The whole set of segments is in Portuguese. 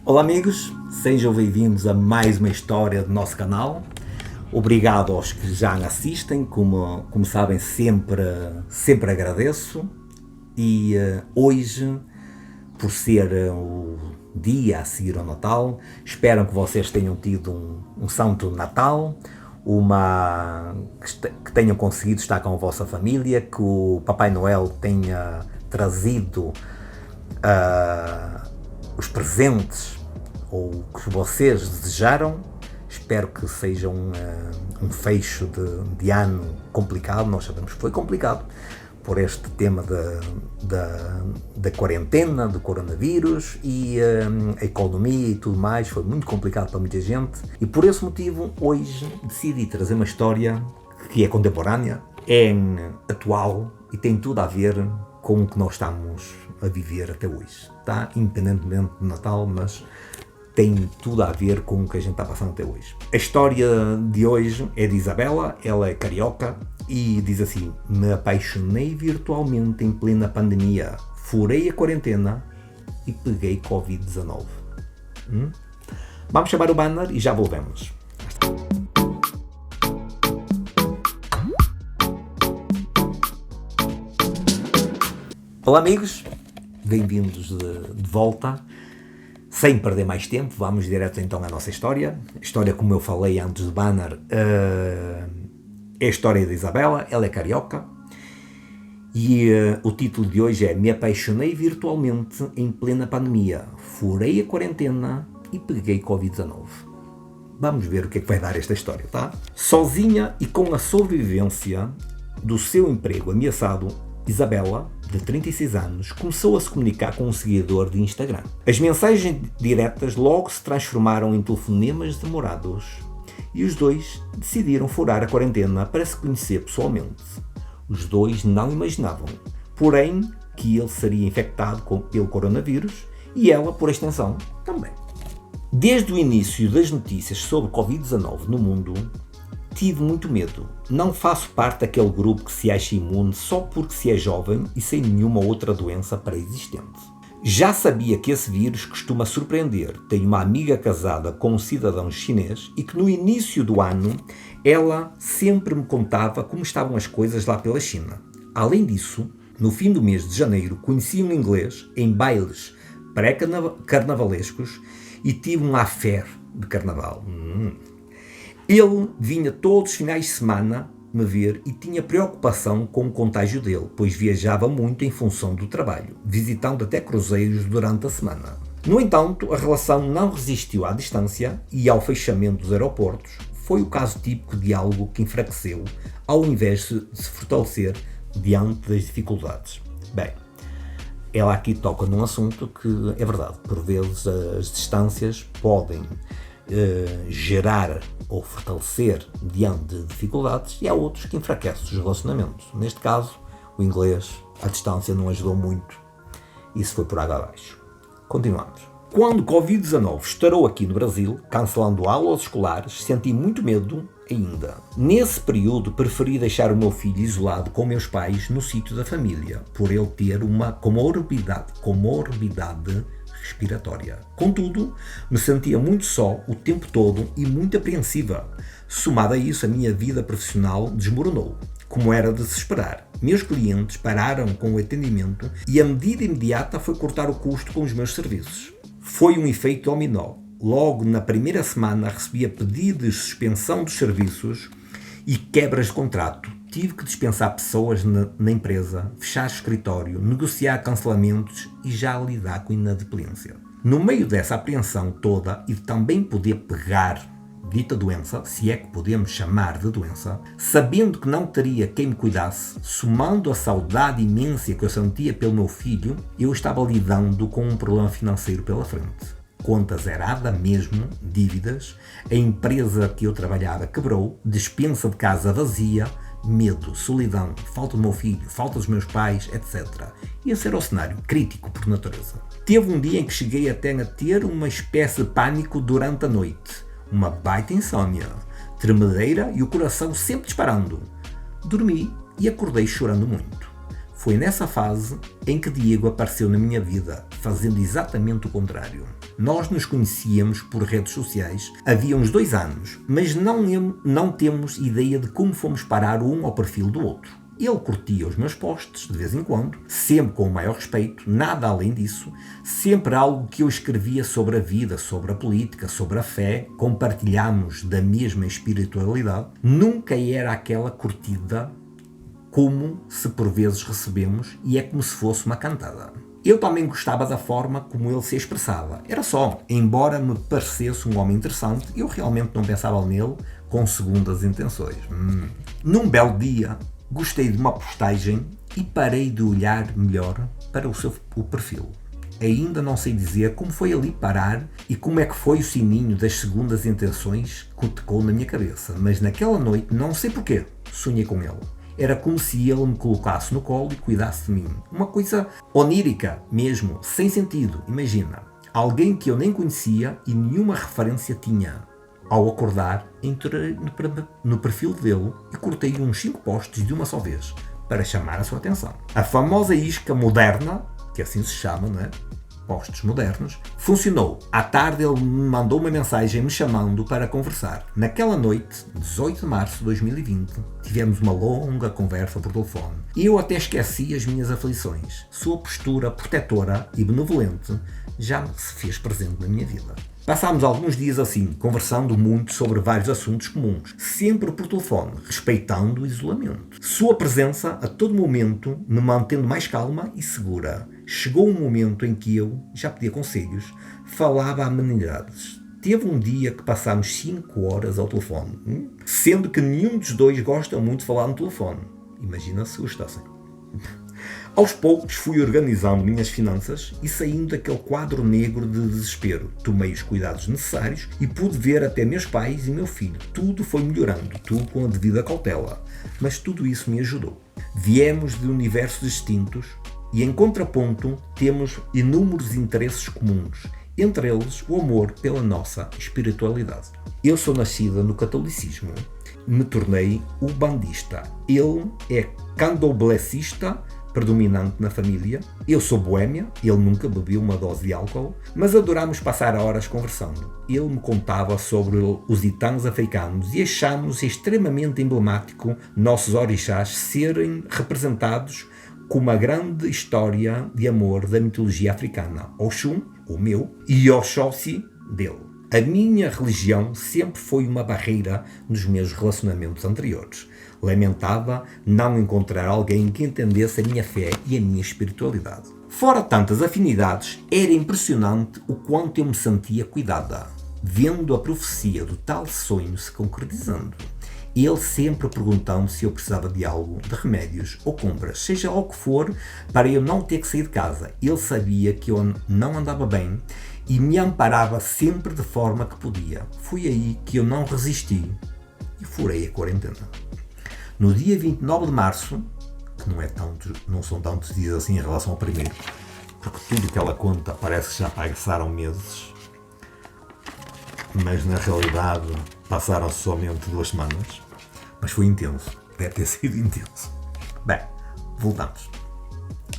Olá amigos, sejam bem-vindos a mais uma história do nosso canal. Obrigado aos que já assistem, como sabem sempre agradeço. E hoje, por ser o dia a seguir ao Natal, espero que vocês tenham tido um santo Natal, que tenham conseguido estar com a vossa família, que o Papai Noel tenha trazido os presentes ou que vocês desejaram. Espero que seja um fecho de ano complicado. Nós sabemos que foi complicado por este tema da quarentena, do coronavírus e a economia e tudo mais. Foi muito complicado para muita gente e por esse motivo hoje decidi trazer uma história que é contemporânea, é atual e tem tudo a ver com o que nós estamos a viver até hoje, tá? Independentemente do Natal, mas tem tudo a ver com o que a gente está passando até hoje. A história de hoje é de Isabela, ela é carioca e diz assim: me apaixonei virtualmente em plena pandemia, furei a quarentena e peguei Covid-19. Vamos chamar o banner e já volvemos. Olá amigos, bem-vindos de volta. Sem perder mais tempo, vamos direto então à nossa história. A história, como eu falei antes do banner, é a história de Isabela, ela é carioca. E o título de hoje é: me apaixonei virtualmente em plena pandemia, furei a quarentena e peguei Covid-19. Vamos ver o que é que vai dar esta história, tá? Sozinha e com a sobrevivência do seu emprego ameaçado, Isabela, de 36 anos, começou a se comunicar com um seguidor de Instagram. As mensagens diretas logo se transformaram em telefonemas demorados e os dois decidiram furar a quarentena para se conhecer pessoalmente. Os dois não imaginavam, porém, que ele seria infectado pelo coronavírus e ela, por extensão, também. Desde o início das notícias sobre Covid-19 no mundo, tive muito medo. Não faço parte daquele grupo que se acha imune só porque se é jovem e sem nenhuma outra doença pré-existente. Já sabia que esse vírus costuma surpreender. Tenho uma amiga casada com um cidadão chinês e que no início do ano ela sempre me contava como estavam as coisas lá pela China. Além disso, no fim do mês de janeiro conheci um inglês em bailes pré-carnavalescos e tive um affaire de carnaval. Ele vinha todos os finais de semana me ver e tinha preocupação com o contágio dele, pois viajava muito em função do trabalho, visitando até cruzeiros durante a semana. No entanto, a relação não resistiu à distância e ao fechamento dos aeroportos. Foi o caso típico de algo que enfraqueceu, ao invés de se fortalecer diante das dificuldades. Bem, ela aqui toca num assunto que é verdade. Por vezes as distâncias podem gerar ou fortalecer diante de dificuldades e há outros que enfraquecem os relacionamentos. Neste caso, o inglês, a distância não ajudou muito. Isso foi por água abaixo. Continuamos. Quando o Covid-19 estourou aqui no Brasil, cancelando aulas escolares, senti muito medo ainda. Nesse período, preferi deixar o meu filho isolado com meus pais no sítio da família, por ele ter uma comorbidade respiratória. Contudo, me sentia muito só o tempo todo e muito apreensiva. Somado a isso, a minha vida profissional desmoronou, como era de se esperar. Meus clientes pararam com o atendimento e a medida imediata foi cortar o custo com os meus serviços. Foi um efeito dominó. Logo na primeira semana recebia pedidos de suspensão dos serviços e quebras de contrato. Tive que dispensar pessoas na empresa, fechar escritório, negociar cancelamentos e já lidar com inadimplência. No meio dessa apreensão toda e de também poder pegar dita doença, se é que podemos chamar de doença, sabendo que não teria quem me cuidasse, somando a saudade imensa que eu sentia pelo meu filho, eu estava lidando com um problema financeiro pela frente. Conta zerada mesmo, dívidas, a empresa que eu trabalhava quebrou, despensa de casa vazia, medo, solidão, falta do meu filho, falta dos meus pais, etc. Esse era o cenário crítico por natureza. Teve um dia em que cheguei até a ter uma espécie de pânico durante a noite. Uma baita insônia, tremedeira e o coração sempre disparando. Dormi e acordei chorando muito. Foi nessa fase em que Diego apareceu na minha vida, fazendo exatamente o contrário. Nós nos conhecíamos por redes sociais havia uns 2 anos, mas não temos ideia de como fomos parar um ao perfil do outro. Ele curtia os meus posts de vez em quando, sempre com o maior respeito, nada além disso, sempre algo que eu escrevia sobre a vida, sobre a política, sobre a fé, compartilhámos da mesma espiritualidade, nunca era aquela curtida como se por vezes recebemos e é como se fosse uma cantada. Eu também gostava da forma como ele se expressava. Era só, embora me parecesse um homem interessante, eu realmente não pensava nele com segundas intenções. Num belo dia, gostei de uma postagem e parei de olhar melhor para o perfil. Ainda não sei dizer como foi ali parar e como é que foi o sininho das segundas intenções que tocou na minha cabeça, mas naquela noite, não sei porquê, sonhei com ele. Era como se ele me colocasse no colo e cuidasse de mim. Uma coisa onírica mesmo, sem sentido. Imagina, alguém que eu nem conhecia e nenhuma referência tinha. Ao acordar, entrei no perfil dele e cortei uns 5 posts de uma só vez, para chamar a sua atenção. A famosa isca moderna, que assim se chama, não é? Posts modernos, funcionou. À tarde ele me mandou uma mensagem me chamando para conversar. Naquela noite, 18 de março de 2020, tivemos uma longa conversa por telefone. Eu até esqueci as minhas aflições. Sua postura protetora e benevolente já se fez presente na minha vida. Passámos alguns dias assim, conversando muito sobre vários assuntos comuns, sempre por telefone, respeitando o isolamento. Sua presença, a todo momento, me mantendo mais calma e segura. Chegou um momento em que eu, já pedia conselhos, falava amenidades. Teve um dia que passámos 5 horas ao telefone, sendo que nenhum dos dois gosta muito de falar no telefone. Imagina se gostassem. Aos poucos fui organizando minhas finanças e saindo daquele quadro negro de desespero. Tomei os cuidados necessários e pude ver até meus pais e meu filho. Tudo foi melhorando, tudo com a devida cautela. Mas tudo isso me ajudou. Viemos de universos distintos e em contraponto temos inúmeros interesses comuns. Entre eles o amor pela nossa espiritualidade. Eu sou nascida no catolicismo. Me tornei ubandista. Ele é candomblessista, predominante na família. Eu sou boémia, ele nunca bebeu uma dose de álcool, mas adorámos passar horas conversando. Ele me contava sobre os itãs africanos e achámos extremamente emblemático nossos orixás serem representados com uma grande história de amor da mitologia africana. Oxum, o meu, e Oxóssi, dele. A minha religião sempre foi uma barreira nos meus relacionamentos anteriores. Lamentava não encontrar alguém que entendesse a minha fé e a minha espiritualidade. Fora tantas afinidades, era impressionante o quanto eu me sentia cuidada, vendo a profecia do tal sonho se concretizando. Ele sempre perguntando se eu precisava de algo, de remédios ou compras, seja lá o que for, para eu não ter que sair de casa. Ele sabia que eu não andava bem e me amparava sempre de forma que podia. Foi aí que eu não resisti e furei a quarentena. No dia 29 de março, que não são tantos dias assim em relação ao primeiro, porque tudo que ela conta parece que já passaram meses, mas na realidade passaram somente 2 semanas, mas foi intenso, deve ter sido intenso. Bem, voltamos.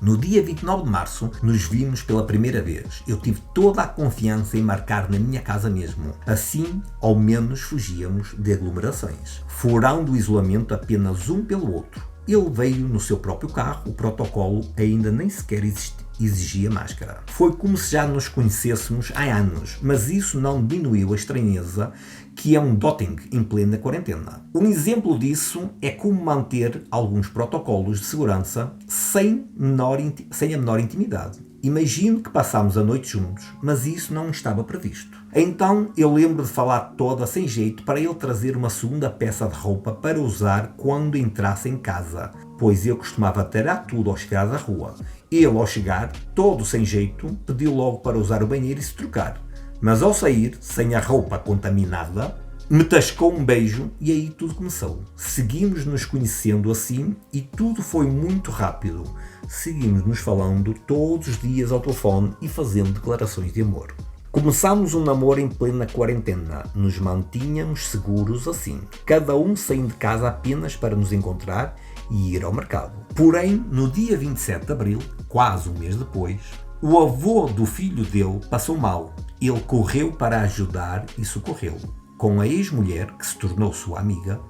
No dia 29 de março, nos vimos pela primeira vez. Eu tive toda a confiança em marcar na minha casa mesmo. Assim, ao menos fugíamos de aglomerações, furando o isolamento apenas um pelo outro. Ele veio no seu próprio carro, o protocolo ainda nem sequer exigia máscara. Foi como se já nos conhecêssemos há anos, mas isso não diminuiu a estranheza que é um dotting em plena quarentena. Um exemplo disso é como manter alguns protocolos de segurança sem a menor intimidade. Imagino que passámos a noite juntos, mas isso não estava previsto. Então eu lembro de falar toda sem jeito para ele trazer uma segunda peça de roupa para usar quando entrasse em casa, pois eu costumava tirar tudo ao chegar da rua. Ele, ao chegar, todo sem jeito, pediu logo para usar o banheiro e se trocar. Mas ao sair, sem a roupa contaminada, me tascou um beijo e aí tudo começou. Seguimos nos conhecendo assim e tudo foi muito rápido. Seguimos nos falando todos os dias ao telefone e fazendo declarações de amor. Começámos um namoro em plena quarentena. Nos mantínhamos seguros assim. Cada um saindo de casa apenas para nos encontrar e ir ao mercado. Porém, no dia 27 de abril, quase um mês depois, o avô do filho dele passou mal. Ele correu para ajudar e socorrê-lo. Com a ex-mulher, que se tornou sua amiga,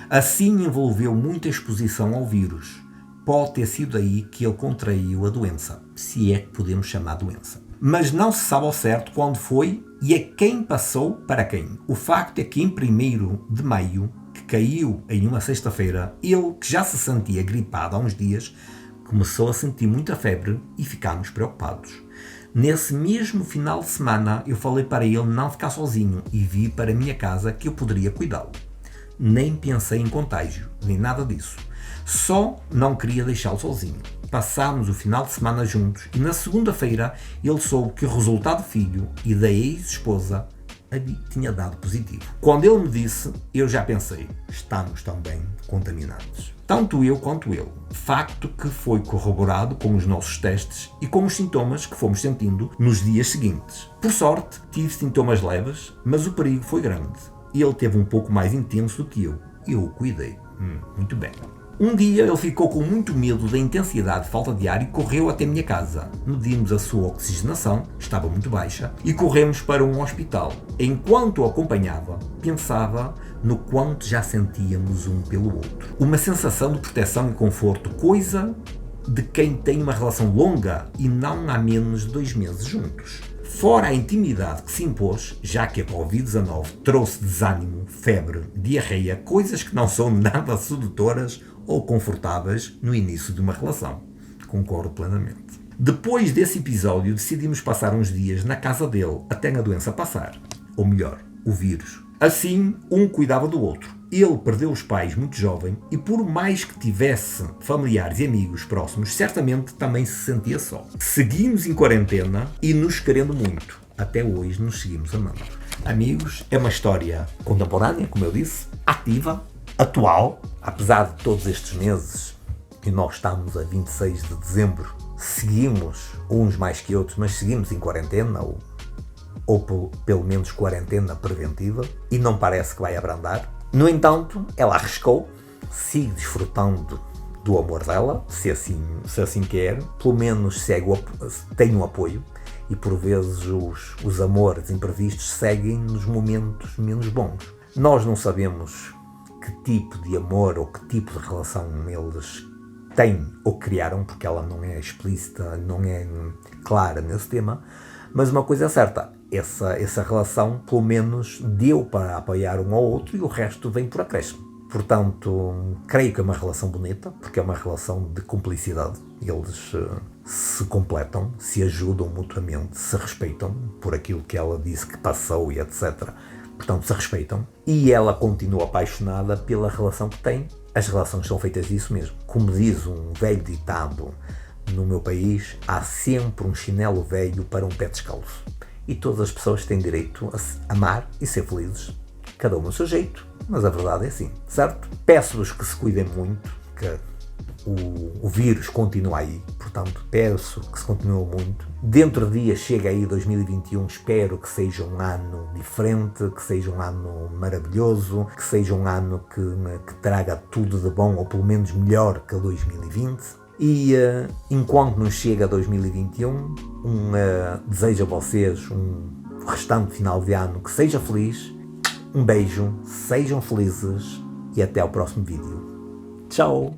assim envolveu muita exposição ao vírus. Pode ter sido aí que ele contraiu a doença, se é que podemos chamar doença. Mas não se sabe ao certo quando foi e a quem passou para quem. O facto é que em 1º de maio, que caiu em uma sexta-feira, ele, que já se sentia gripado há uns dias, começou a sentir muita febre e ficámos preocupados. Nesse mesmo final de semana, eu falei para ele não ficar sozinho e vi para a minha casa que eu poderia cuidá-lo. Nem pensei em contágio, nem nada disso. Só não queria deixá-lo sozinho. Passámos o final de semana juntos e na segunda-feira ele soube que o resultado do filho e da ex-esposa tinha dado positivo. Quando ele me disse, eu já pensei, estamos também contaminados. Tanto eu quanto ele. Facto que foi corroborado com os nossos testes e com os sintomas que fomos sentindo nos dias seguintes. Por sorte, tive sintomas leves, mas o perigo foi grande. Ele teve um pouco mais intenso do que eu. Eu o cuidei. Muito bem. Um dia ele ficou com muito medo da intensidade de falta de ar e correu até a minha casa. Medimos a sua oxigenação, estava muito baixa, e corremos para um hospital. Enquanto o acompanhava, pensava no quanto já sentíamos um pelo outro. Uma sensação de proteção e conforto, coisa de quem tem uma relação longa e não há menos de 2 meses juntos. Fora a intimidade que se impôs, já que a Covid-19 trouxe desânimo, febre, diarreia, coisas que não são nada sedutoras ou confortáveis no início de uma relação. Concordo plenamente. Depois desse episódio, decidimos passar uns dias na casa dele até a doença passar. Ou melhor, o vírus. Assim, um cuidava do outro. Ele perdeu os pais muito jovem e por mais que tivesse familiares e amigos próximos, certamente também se sentia só. Seguimos em quarentena e nos querendo muito. Até hoje nos seguimos amando. Amigos, é uma história contemporânea, como eu disse, ativa, atual. Apesar de todos estes meses, e nós estamos a 26 de dezembro, seguimos, uns mais que outros, mas seguimos em quarentena, ou pelo menos quarentena preventiva, e não parece que vai abrandar. No entanto, ela arriscou, sigue desfrutando do amor dela, se assim quer, pelo menos tem um apoio, e por vezes os amores imprevistos seguem nos momentos menos bons. Nós não sabemos que tipo de amor ou que tipo de relação eles têm ou criaram, porque ela não é explícita, não é clara nesse tema, mas uma coisa é certa, essa relação pelo menos deu para apoiar um ao outro e o resto vem por acréscimo. Portanto, creio que é uma relação bonita, porque é uma relação de cumplicidade. Eles se completam, se ajudam mutuamente, se respeitam por aquilo que ela disse que passou e etc. Portanto, se respeitam. E ela continua apaixonada pela relação que tem. As relações são feitas disso mesmo. Como diz um velho ditado no meu país, há sempre um chinelo velho para um pé descalço. E todas as pessoas têm direito a se amar e ser felizes. Cada um no seu jeito, mas a verdade é assim, certo? Peço-vos que se cuidem muito, que o vírus continua aí, portanto peço que se continue muito. Dentro de dias chega aí 2021, espero que seja um ano diferente, que seja um ano maravilhoso, que seja um ano que traga tudo de bom, ou pelo menos melhor que 2020. E enquanto nos chega 2021, desejo a vocês um restante final de ano que seja feliz. Um beijo, sejam felizes e até ao próximo vídeo. Tchau!